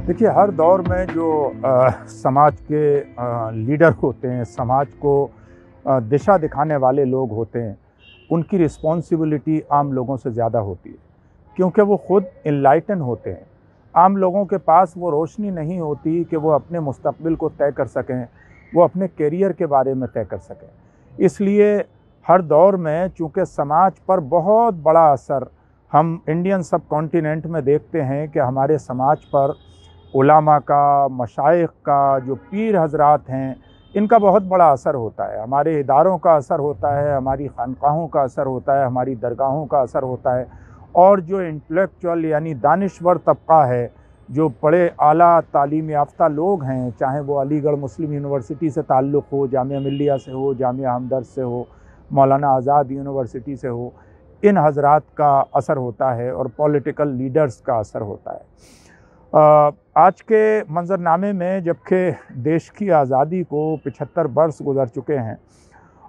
देखिए, हर दौर में जो समाज के लीडर होते हैं, समाज को दिशा दिखाने वाले लोग होते हैं, उनकी रिस्पॉन्सिबिलिटी आम लोगों से ज़्यादा होती है, क्योंकि वो ख़ुद इनलाइटन होते हैं। आम लोगों के पास वो रोशनी नहीं होती कि वो अपने मुस्तक़बिल को तय कर सकें, वो अपने करियर के बारे में तय कर सकें। इसलिए हर दौर में चूँकि समाज पर बहुत बड़ा असर हम इंडियन सब कॉन्टिनेंट में देखते हैं कि हमारे समाज पर उलामा का, मशाइख का, जो पीर हज़रात हैं, इनका बहुत बड़ा असर होता है। हमारे इदारों का असर होता है, हमारी खानकाहों का असर होता है, हमारी दरगाहों का असर होता है। और जो इंटेलेक्चुअल यानी दानिश्वर तबका है, जो बड़े आला तालीम याफ्ता लोग हैं, चाहे वो अलीगढ़ मुस्लिम यूनिवर्सिटी से ताल्लुक़ हो, जामिया मिल्लिया से हो, जामिया हमदर्द से हो, मौलाना आज़ाद यूनिवर्सिटी से हो, इन हज़रात का असर होता है और पॉलिटिकल लीडर्स का असर होता है। आज के मंज़रनामे में जबकि देश की आज़ादी को 75 वर्ष गुज़र चुके हैं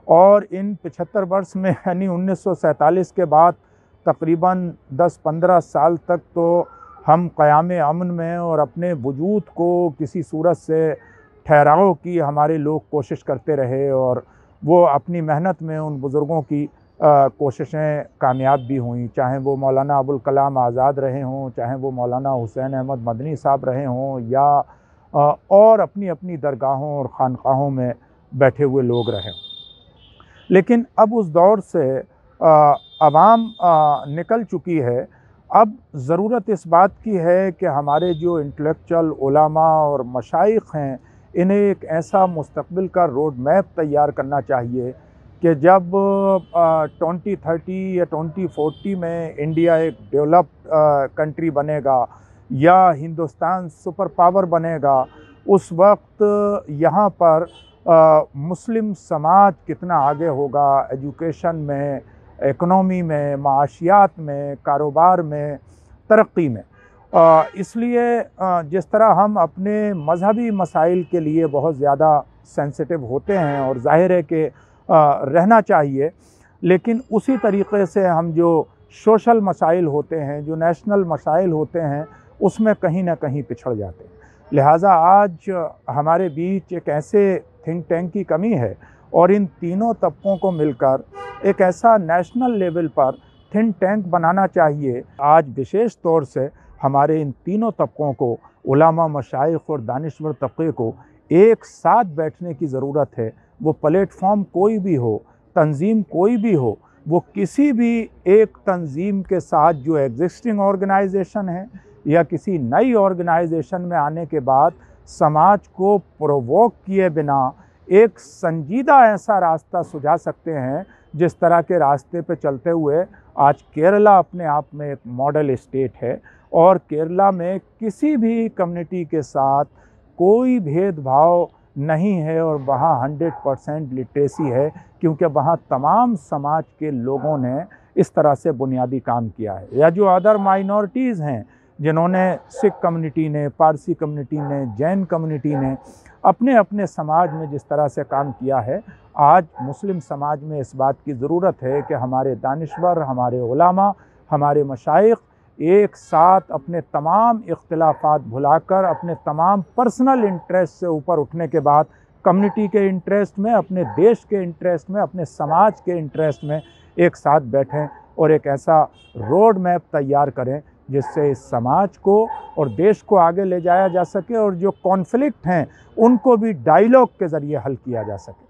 और इन 75 वर्ष में यानी 1947 के बाद तकरीबन 10-15 साल तक तो हम क़याम अमन में और अपने वजूद को किसी सूरत से ठहराव की हमारे लोग कोशिश करते रहे और वो अपनी मेहनत में उन बुज़ुर्गों की कोशिशें कामयाब भी हुई, चाहे वो मौलाना अबुल कलाम आज़ाद रहे हों, चाहे वो मौलाना हुसैन अहमद मदनी साहब रहे हों या और अपनी अपनी दरगाहों और खानकाहों में बैठे हुए लोग रहे हों। लेकिन अब उस दौर से अवाम निकल चुकी है। अब ज़रूरत इस बात की है कि हमारे जो इंटेलेक्चुअल उलामा और मशाइख हैं, इन्हें एक ऐसा मुस्तक़बिल का रोड मैप तैयार करना चाहिए कि जब 2030 या 2040 में इंडिया एक डेवलप्ड कंट्री बनेगा या हिंदुस्तान सुपर पावर बनेगा, उस वक्त यहाँ पर मुस्लिम समाज कितना आगे होगा एजुकेशन में, इकनॉमी में, माशियात में, कारोबार में, तरक्की में। इसलिए जिस तरह हम अपने मज़हबी मसाइल के लिए बहुत ज़्यादा सेंसिटिव होते हैं और ज़ाहिर है कि रहना चाहिए, लेकिन उसी तरीक़े से हम जो सोशल मसाइल होते हैं, जो नेशनल मसाइल होते हैं, उसमें कहीं ना कहीं पिछड़ जाते हैं। लिहाजा आज हमारे बीच एक ऐसे थिंक टैंक की कमी है और इन तीनों तबकों को मिलकर एक ऐसा नेशनल लेवल पर थिंक टैंक बनाना चाहिए। आज विशेष तौर से हमारे इन तीनों तबकों को, उलामा, मशाइख और दानिश्वर तबके को एक साथ बैठने की ज़रूरत है। वो प्लेटफॉर्म कोई भी हो, तंज़ीम कोई भी हो, वो किसी भी एक तंज़ीम के साथ जो एग्जिस्टिंग ऑर्गेनाइजेशन है या किसी नई ऑर्गेनाइजेशन में आने के बाद समाज को प्रोवोक किए बिना एक संजीदा ऐसा रास्ता सुझा सकते हैं, जिस तरह के रास्ते पे चलते हुए आज केरला अपने आप में एक मॉडल स्टेट है और केरला में किसी भी कम्युनिटी के साथ कोई भेदभाव नहीं है और वहाँ 100% लिटरेसी है, क्योंकि वहाँ तमाम समाज के लोगों ने इस तरह से बुनियादी काम किया है। या जो अदर माइनॉरिटीज़ हैं, जिन्होंने सिख कम्युनिटी ने, पारसी कम्युनिटी ने, जैन कम्युनिटी ने अपने अपने समाज में जिस तरह से काम किया है, आज मुस्लिम समाज में इस बात की ज़रूरत है कि हमारे दानिश्वर, हमारे उलामा, हमारे मशाइख एक साथ अपने तमाम इख्तिलाफ़ात भुलाकर अपने तमाम पर्सनल इंटरेस्ट से ऊपर उठने के बाद कम्युनिटी के इंटरेस्ट में, अपने देश के इंटरेस्ट में, अपने समाज के इंटरेस्ट में एक साथ बैठें और एक ऐसा रोड मैप तैयार करें जिससे इस समाज को और देश को आगे ले जाया जा सके और जो कॉन्फ्लिक्ट हैं उनको भी डायलॉग के ज़रिए हल किया जा सके।